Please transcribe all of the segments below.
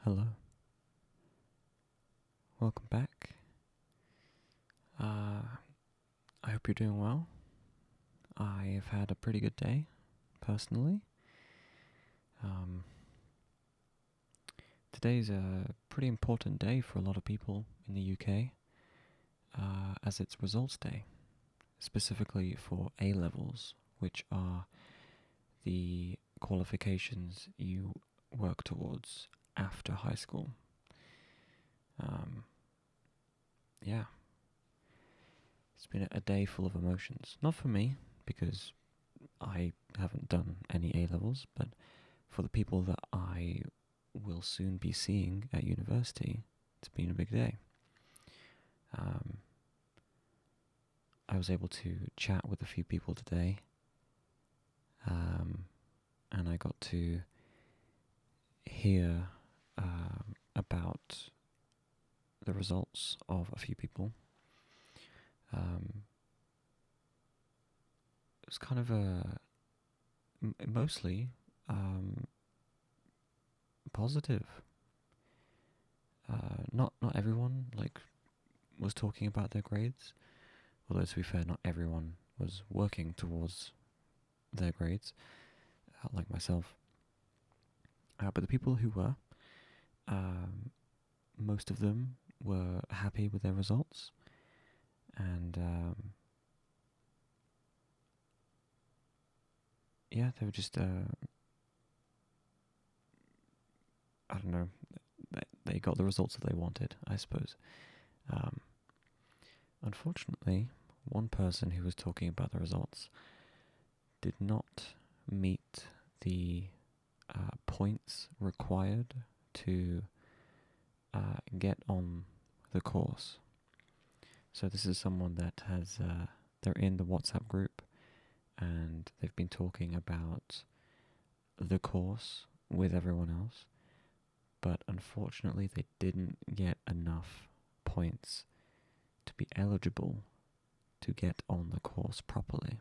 Hello. Welcome back. I hope you're doing well. I have had a pretty good day, personally. Um, Today's a pretty important day for a lot of people in the UK, as it's results day, specifically for A levels, which are the qualifications you work towards after high school. Um, yeah, it's been a day full of emotions. Not for me, because I haven't done any A levels, but for the people that I will soon be seeing at university, it's been a big day. Um, I was able to chat with a few people today, and I got to hear about the results of a few people. It was kind of mostly positive. Not everyone was talking about their grades, although to be fair, not everyone was working towards their grades, like myself. But the people who were, um, most of them were happy with their results, and yeah, they were just, I don't know, they got the results that they wanted, I suppose. Um, Unfortunately, one person who was talking about the results did not meet the points required to get on the course. So this is someone that has, they're in the WhatsApp group, and they've been talking about the course with everyone else, but unfortunately they didn't get enough points to be eligible to get on the course properly,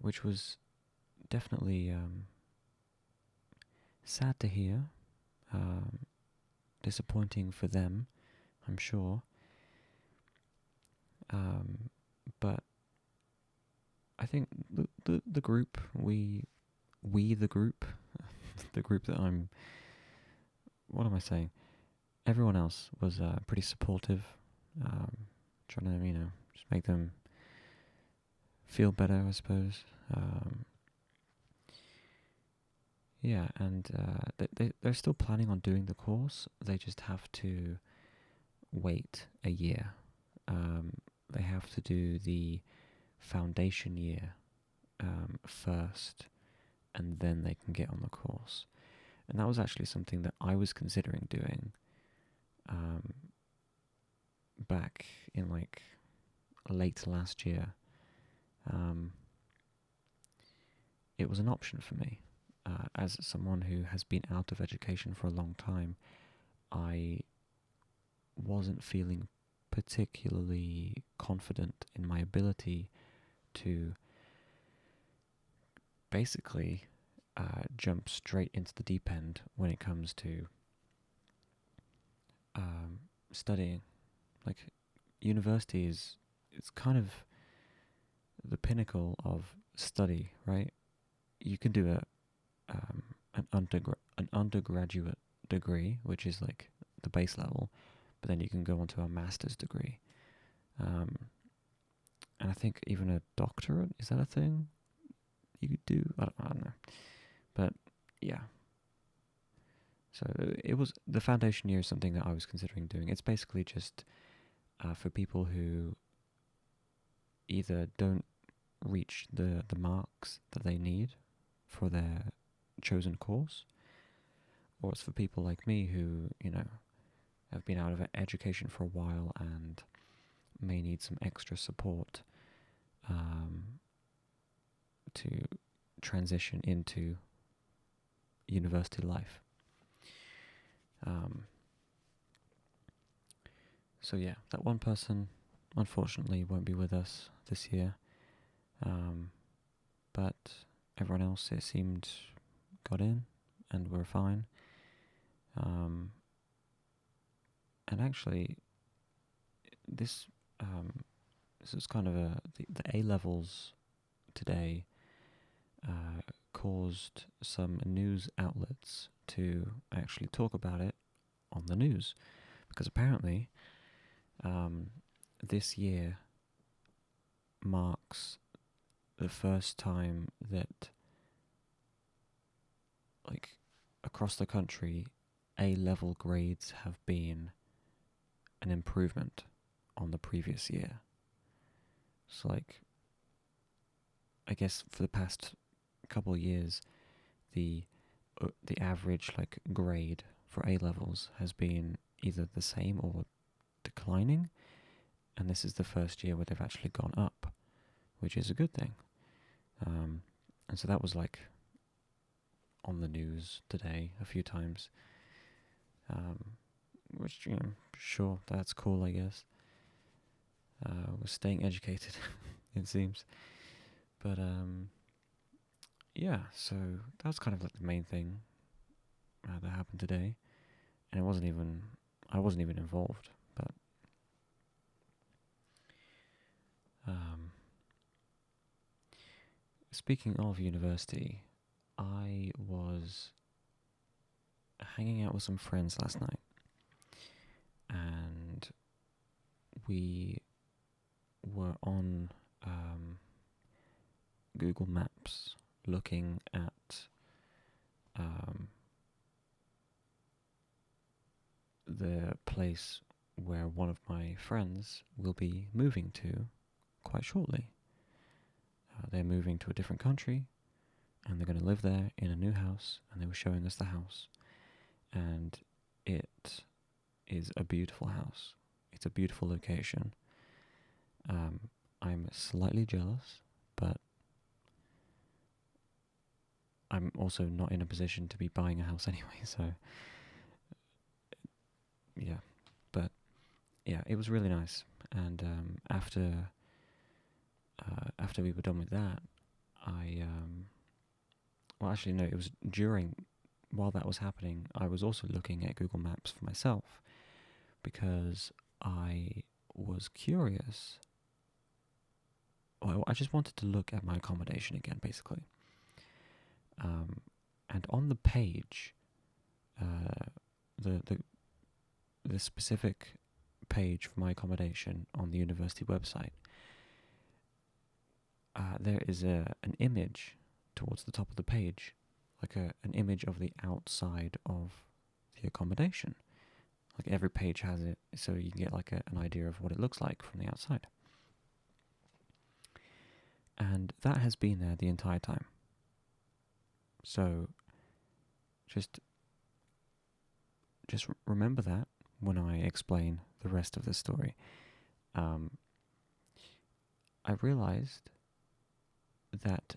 which was definitely sad to hear, disappointing for them, I'm sure. But I think the group, the group, the group that I'm, what am I saying? Everyone else was pretty supportive, trying to, just make them feel better, I suppose. Yeah, and they're still planning on doing the course. They just have to wait a year. They have to do the foundation year first, and then they can get on the course. And that was actually something that I was considering doing back in late last year. It was an option for me. As someone who has been out of education for a long time, I wasn't feeling particularly confident in my ability to basically jump straight into the deep end when it comes to studying. Like, university it's kind of the pinnacle of study, right? You can do an undergraduate degree, which is like the base level, but then you can go on to a master's degree. And I think even a doctorate, is that a thing you could do? I don't know. But yeah. So it was, the foundation year is something that I was considering doing. It's basically just for people who either don't reach the marks that they need for their chosen course, or it's for people like me who, have been out of education for a while and may need some extra support to transition into university life. So yeah, that one person unfortunately won't be with us this year, but everyone else, it seemed, got in, and we're fine. Um, and actually, this this is kind of the A levels today caused some news outlets to actually talk about it on the news, because apparently this year marks the first time that, like, across the country, A-level grades have been an improvement on the previous year. So, like, I guess for the past couple of years, the average, like, grade for A-levels has been either the same or declining, and this is the first year where they've actually gone up, which is a good thing. And so that was, like, on the news today a few times, which, sure, that's cool, I guess. We're staying educated, it seems. But, yeah, so that was kind of like the main thing that happened today. And I wasn't even involved, but speaking of university, I was hanging out with some friends last night, and we were on Google Maps looking at the place where one of my friends will be moving to quite shortly. They're moving to a different country, and they're going to live there in a new house, and they were showing us the house. And it is a beautiful house. It's a beautiful location. I'm slightly jealous, but I'm also not in a position to be buying a house anyway, so yeah. But yeah, it was really nice. And after we were done with that, well, actually, no, it was while that was happening, I was also looking at Google Maps for myself, because I was curious. Well, I just wanted to look at my accommodation again, basically. And on the page, the specific page for my accommodation on the university website, there is an image towards the top of the page, like an image of the outside of the accommodation. Like, every page has it, so you can get like an idea of what it looks like from the outside. And that has been there the entire time. So just remember that when I explain the rest of the story. I realized that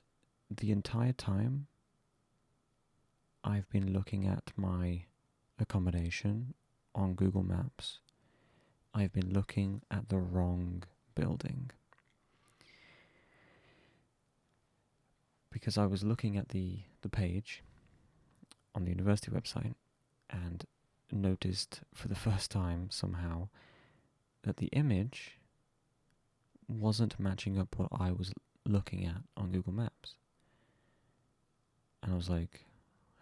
the entire time I've been looking at my accommodation on Google Maps, I've been looking at the wrong building. Because I was looking at the page on the university website and noticed for the first time somehow that the image wasn't matching up what I was looking at on Google Maps. And I was like,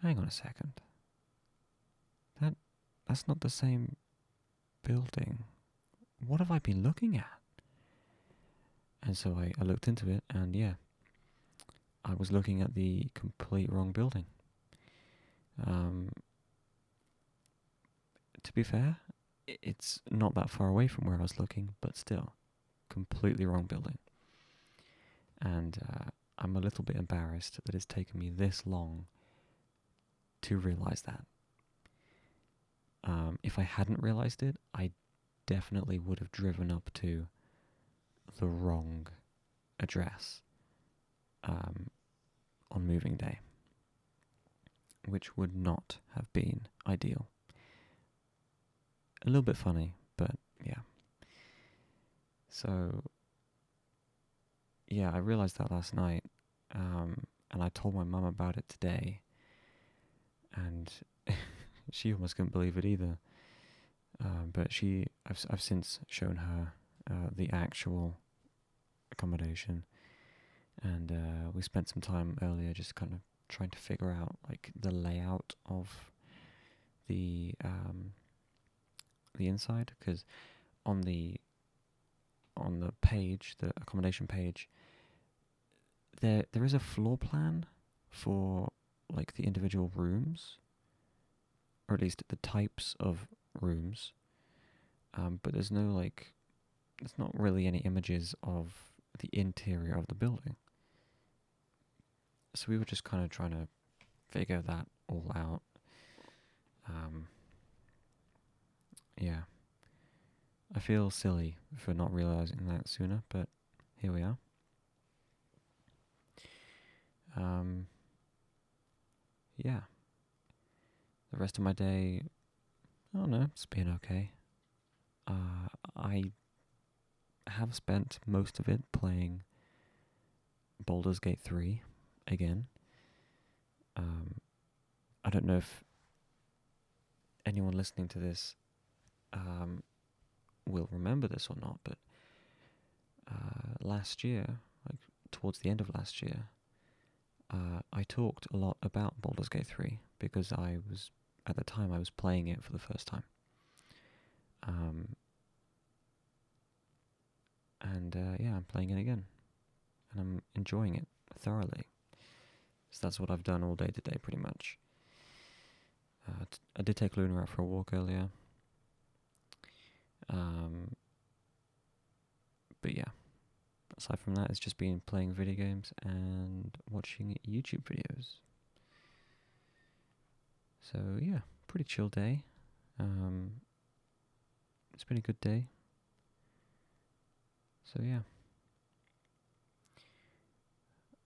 hang on a second. That's not the same building. What have I been looking at? And so I looked into it, and yeah, I was looking at the complete wrong building. To be fair, it's not that far away from where I was looking, but still, completely wrong building. And I'm a little bit embarrassed that it's taken me this long to realize that. If I hadn't realized it, I definitely would have driven up to the wrong address on moving day, which would not have been ideal. A little bit funny, but yeah. So, yeah, I realized that last night, and I told my mum about it today, and she almost couldn't believe it either. But I've since shown her the actual accommodation, and we spent some time earlier just kind of trying to figure out like the layout of the inside, because on the page, the accommodation page, there is a floor plan for like the individual rooms, or at least the types of rooms, but there's not really any images of the interior of the building. So we were just kind of trying to figure that all out. Yeah. I feel silly for not realizing that sooner, but here we are. Yeah. The rest of my day, I don't know, it's been okay. I have spent most of it playing Baldur's Gate 3 again. I don't know if anyone listening to this will remember this or not, but last year, like towards the end of last year, I talked a lot about Baldur's Gate 3 because at the time I was playing it for the first time. Yeah, I'm playing it again, and I'm enjoying it thoroughly. So that's what I've done all day today, pretty much. I did take Luna out for a walk earlier. But yeah, aside from that, it's just been playing video games and watching YouTube videos. So yeah, pretty chill day. It's been a good day. So yeah.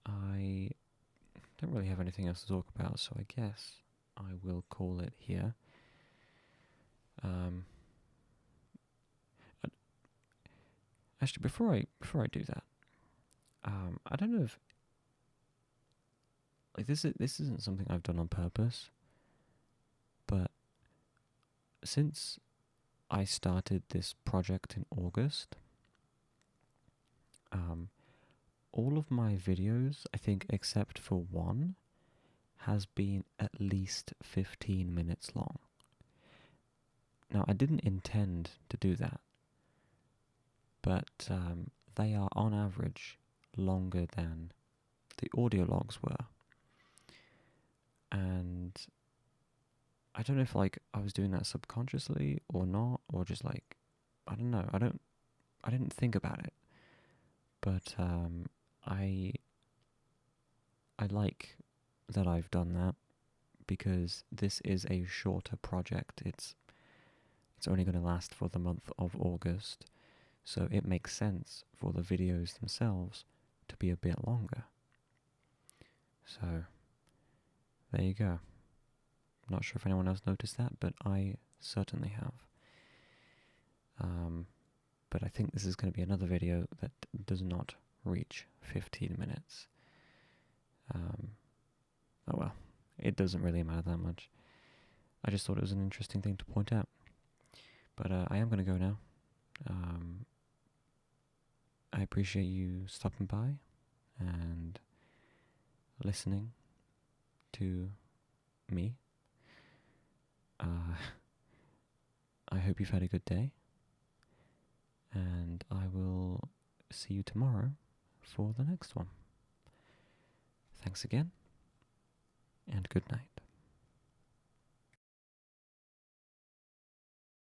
I don't really have anything else to talk about, so I guess I will call it here. Actually, before I do that, I don't know if like this isn't something I've done on purpose, but since I started this project in August, all of my videos, I think except for one, has been at least 15 minutes long. Now, I didn't intend to do that, but they are on average longer than the audio logs were. And I don't know if like I was doing that subconsciously or not, or just like, I don't know. I didn't think about it, but I like that I've done that because this is a shorter project. It's only going to last for the month of August, so it makes sense for the videos themselves to be a bit longer. So there you go. Not sure if anyone else noticed that, but I certainly have. But I think this is going to be another video that does not reach 15 minutes. Oh well, it doesn't really matter that much. I just thought it was an interesting thing to point out. But I am going to go now. I appreciate you stopping by and listening to me. I hope you've had a good day, and I will see you tomorrow for the next one. Thanks again, and good night.